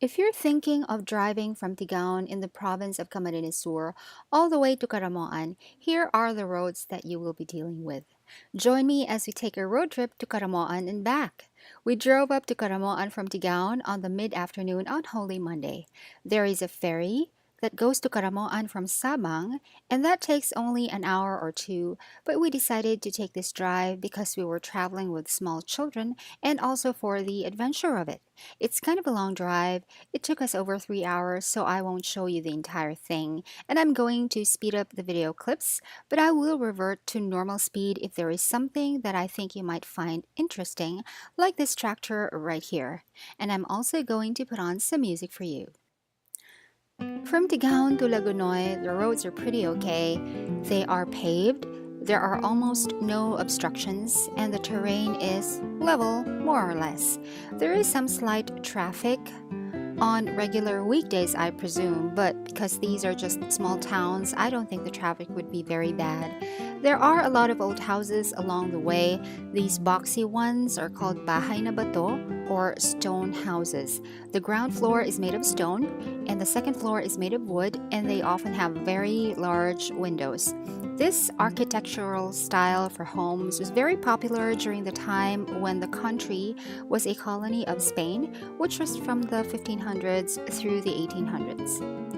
If you're thinking of driving from Tigaon in the province of Camarines Sur all the way to Caramoan, here are the roads that you will be dealing with. Join me as we take a road trip to Caramoan and back. We drove up to Caramoan from Tigaon on the mid-afternoon on Holy Monday. There is a ferry that goes to Caramoan from Sabang, and that takes only an hour or two, but we decided to take this drive because we were traveling with small children and also for the adventure of it. It's kind of a long drive. It took us over 3 hours, so I won't show you the entire thing, and I'm going to speed up the video clips, but I will revert to normal speed if there is something that I think you might find interesting, like this tractor right here. And I'm also going to put on some music for you. From Tigaon to Lagunoy, the roads are pretty okay. They are paved, there are almost no obstructions, and the terrain is level, more or less. There is some slight traffic on regular weekdays, I presume, but because these are just small towns, I don't think the traffic would be very bad. There are a lot of old houses along the way. These boxy ones are called bahay na bato or stone houses. The ground floor is made of stone and the second floor is made of wood, and they often have very large windows. This architectural style for homes was very popular during the time when the country was a colony of Spain, which was from the 1500s through the 1800s.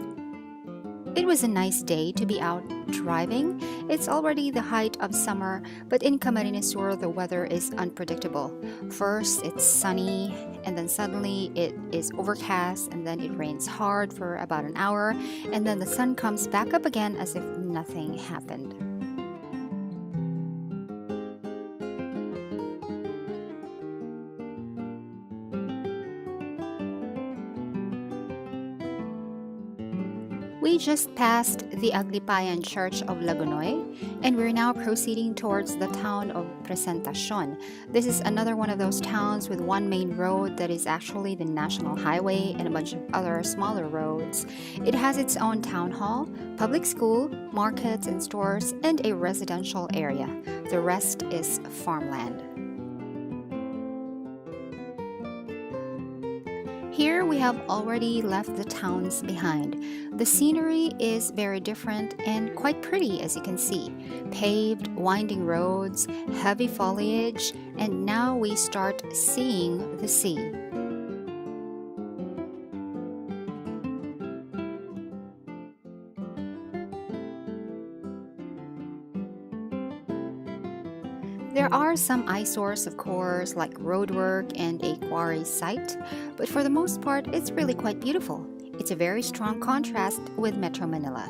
It was a nice day to be out driving. It's already the height of summer, but in Camarines Sur the weather is unpredictable. First it's sunny, and then suddenly it is overcast, and then it rains hard for about an hour, and then the sun comes back up again as if nothing happened. We just passed the Aglipayan Church of Lagunoy, and we're now proceeding towards the town of Presentacion. This is another one of those towns with one main road that is actually the national highway and a bunch of other smaller roads. It has its own town hall, public school, markets and stores, and a residential area. The rest is farmland. Here we have already left the towns behind. The scenery is very different and quite pretty, as you can see. Paved, winding roads, heavy foliage, and now we start seeing the sea. There are some eyesores, of course, like roadwork and a quarry site, but for the most part, it's really quite beautiful. It's a very strong contrast with Metro Manila.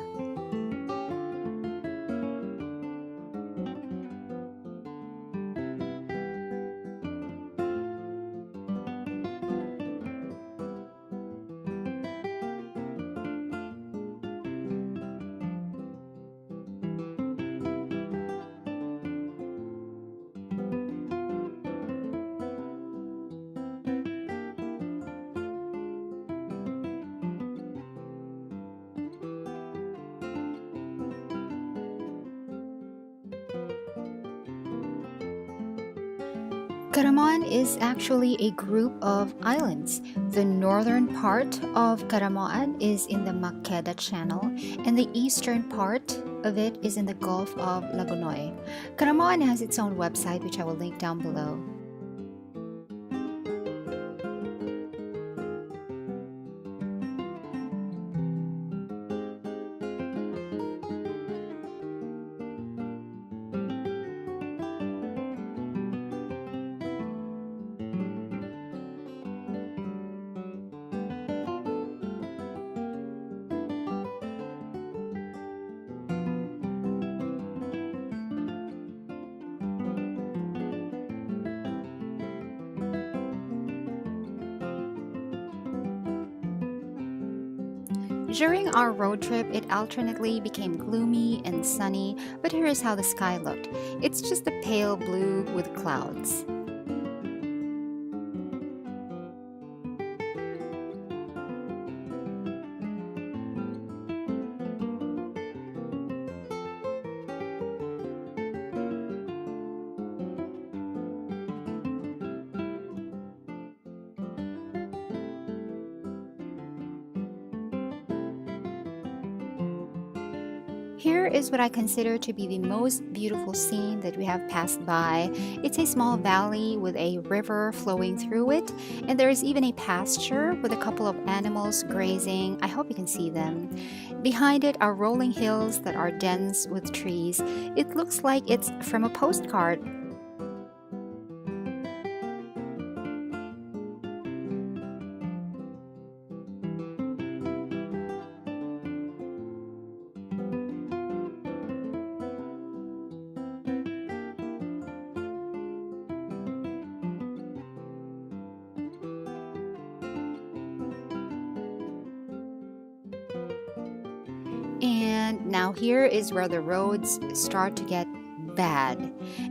Caramoan is actually a group of islands. The northern part of Caramoan is in the Maqueda Channel, and the eastern part of it is in the Gulf of Lagunoy. Caramoan has its own website, which I will link down below. During our road trip, it alternately became gloomy and sunny, but here is how the sky looked. It's just a pale blue with clouds. Here is what I consider to be the most beautiful scene that we have passed by. It's a small valley with a river flowing through it, and there is even a pasture with a couple of animals grazing. I hope you can see them. Behind it are rolling hills that are dense with trees. It looks like it's from a postcard. And now here is where the roads start to get bad.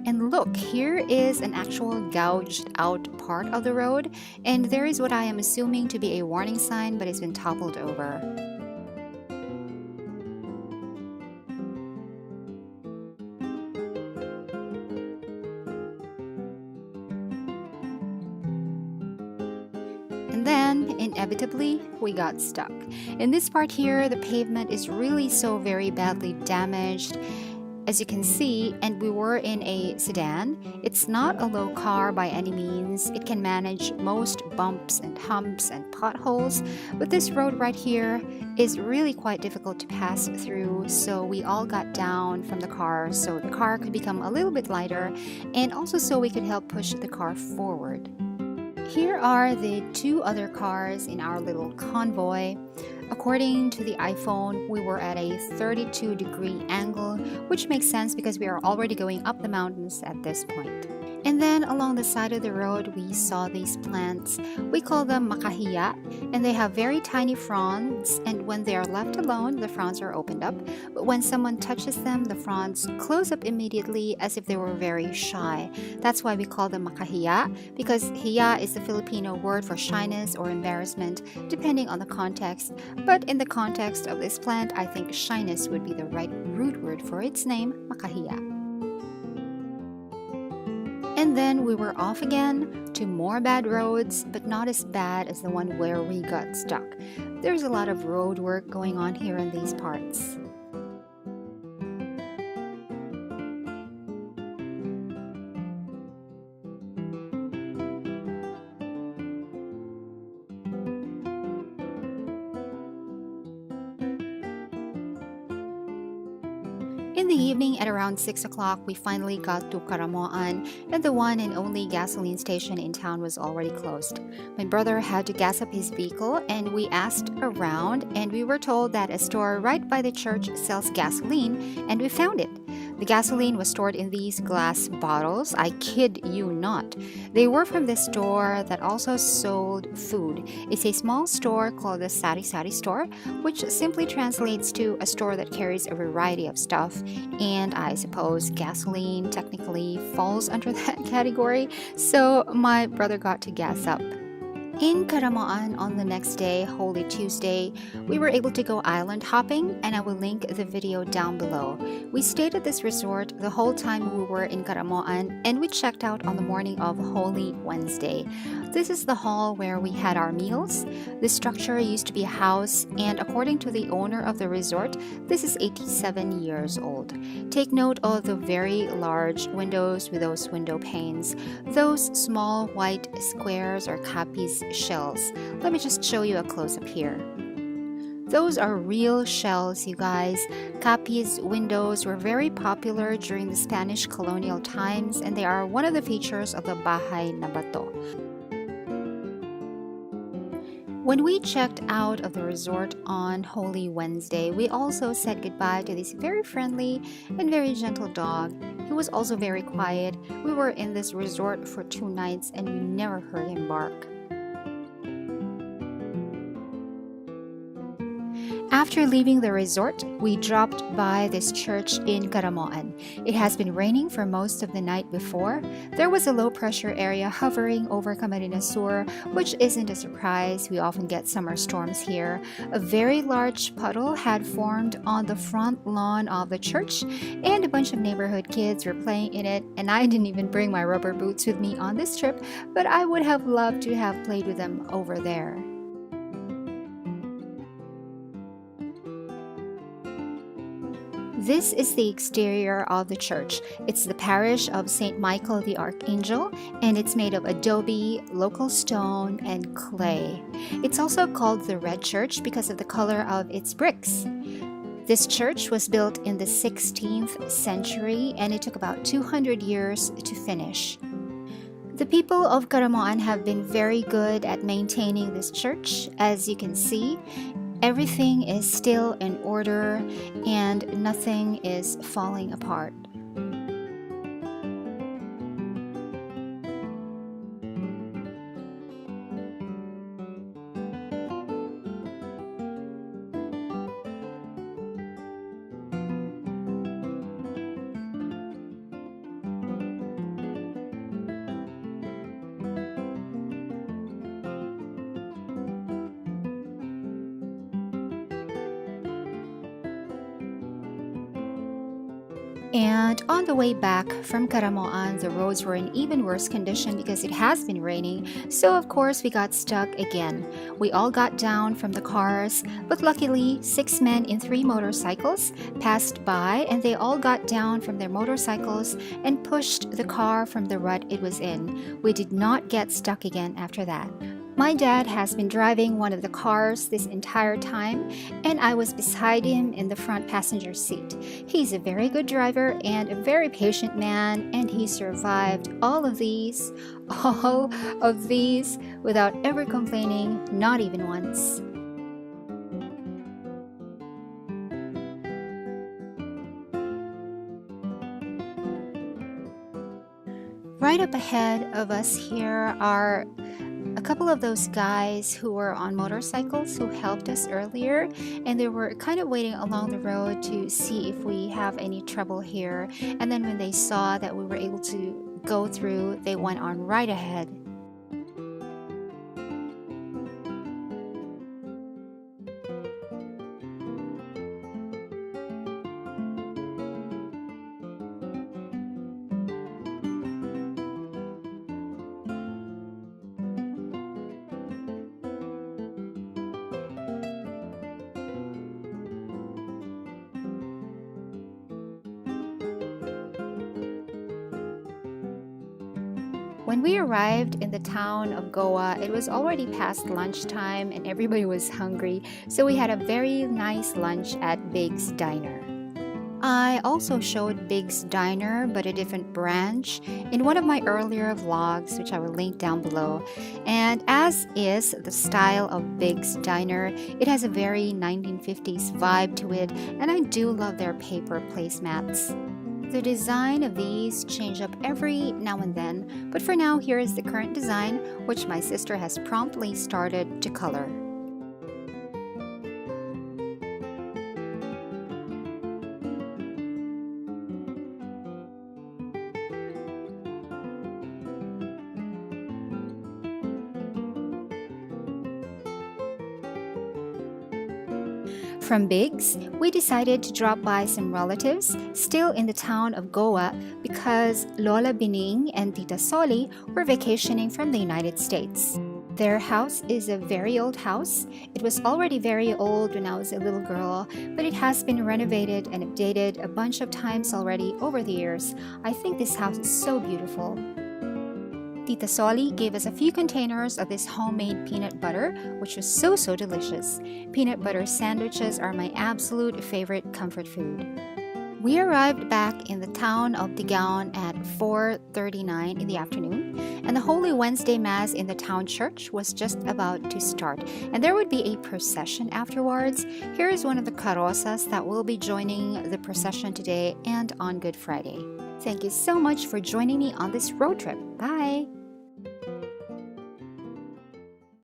And look, here is an actual gouged out part of the road, and there is what I am assuming to be a warning sign, but it's been toppled over. And then, inevitably, we got stuck. In this part here, the pavement is really so very badly damaged, as you can see, and we were in a sedan. It's not a low car by any means. It can manage most bumps and humps and potholes, but this road right here is really quite difficult to pass through, so we all got down from the car so the car could become a little bit lighter, and also so we could help push the car forward. Here are the two other cars in our little convoy. According to the iPhone, we were at a 32-degree angle, which makes sense because we are already going up the mountains at this point. And then along the side of the road, we saw these plants. We call them makahiya, and they have very tiny fronds, and when they are left alone, the fronds are opened up. But when someone touches them, the fronds close up immediately as if they were very shy. That's why we call them makahiya, because hiya is the Filipino word for shyness or embarrassment, depending on the context. But in the context of this plant, I think shyness would be the right root word for its name, makahiya. And then we were off again to more bad roads, but not as bad as the one where we got stuck. There's a lot of road work going on here in these parts. In the evening at around 6 o'clock, we finally got to Caramoan, and the one and only gasoline station in town was already closed. My brother had to gas up his vehicle, and we asked around, and we were told that a store right by the church sells gasoline, and we found it. The gasoline was stored in these glass bottles. I kid you not. They were from the store that also sold food. It's a small store called the Sari Sari store, which simply translates to a store that carries a variety of stuff. And I suppose gasoline technically falls under that category. So my brother got to gas up. In Caramoan on the next day, Holy Tuesday, we were able to go island hopping, and I will link the video down below. We stayed at this resort the whole time we were in Caramoan, and we checked out on the morning of Holy Wednesday. This is the hall where we had our meals. This structure used to be a house, and according to the owner of the resort, this is 87 years old. Take note of the very large windows with those window panes. Those small white squares are kapis shells. Let me just show you a close-up here. Those are real shells, you guys. Capiz windows were very popular during the Spanish colonial times, and they are one of the features of the Bahay na Bato. When we checked out of the resort on Holy Wednesday, we also said goodbye to this very friendly and very gentle dog. He was also very quiet. We were in this resort for 2 nights and we never heard him bark. After leaving the resort, we dropped by this church in Caramoan. It has been raining for most of the night before. There was a low-pressure area hovering over Camarines Sur, which isn't a surprise. We often get summer storms here. A very large puddle had formed on the front lawn of the church, and a bunch of neighborhood kids were playing in it, and I didn't even bring my rubber boots with me on this trip, but I would have loved to have played with them over there. This is the exterior of the church. It's the parish of St. Michael the Archangel, and it's made of adobe, local stone, and clay. It's also called the Red Church because of the color of its bricks. This church was built in the 16th century, and it took about 200 years to finish. The people of Caramoan have been very good at maintaining this church. As you can see, everything is still in order and nothing is falling apart. And on the way back from Caramoan, the roads were in even worse condition because it has been raining, so of course we got stuck again. We all got down from the cars, but luckily 6 men in 3 motorcycles passed by and they all got down from their motorcycles and pushed the car from the rut it was in. We did not get stuck again after that. My dad has been driving one of the cars this entire time, and I was beside him in the front passenger seat. He's a very good driver and a very patient man, and he survived all of these, without ever complaining, not even once. Right up ahead of us here are a couple of those guys who were on motorcycles who helped us earlier, and they were kind of waiting along the road to see if we have any trouble here, and then when they saw that we were able to go through, they went on right ahead. When we arrived in the town of Goa, it was already past lunchtime and everybody was hungry, so we had a very nice lunch at Big's Diner. I also showed Big's Diner, but a different branch, in one of my earlier vlogs, which I will link down below. And as is the style of Big's Diner, it has a very 1950s vibe to it, and I do love their paper placemats. The design of these change up every now and then, but for now here is the current design, which my sister has promptly started to color. From Big's, we decided to drop by some relatives still in the town of Goa because Lola Bining and Tita Soli were vacationing from the United States. Their house is a very old house. It was already very old when I was a little girl, but it has been renovated and updated a bunch of times already over the years. I think this house is so beautiful. Tita Soli gave us a few containers of this homemade peanut butter, which was so delicious. Peanut butter sandwiches are my absolute favorite comfort food. We arrived back in the town of Tigaon at 4:39 in the afternoon, and the Holy Wednesday Mass in the town church was just about to start, and there would be a procession afterwards. Here is one of the carrozas that will be joining the procession today and on Good Friday. Thank you so much for joining me on this road trip. Bye!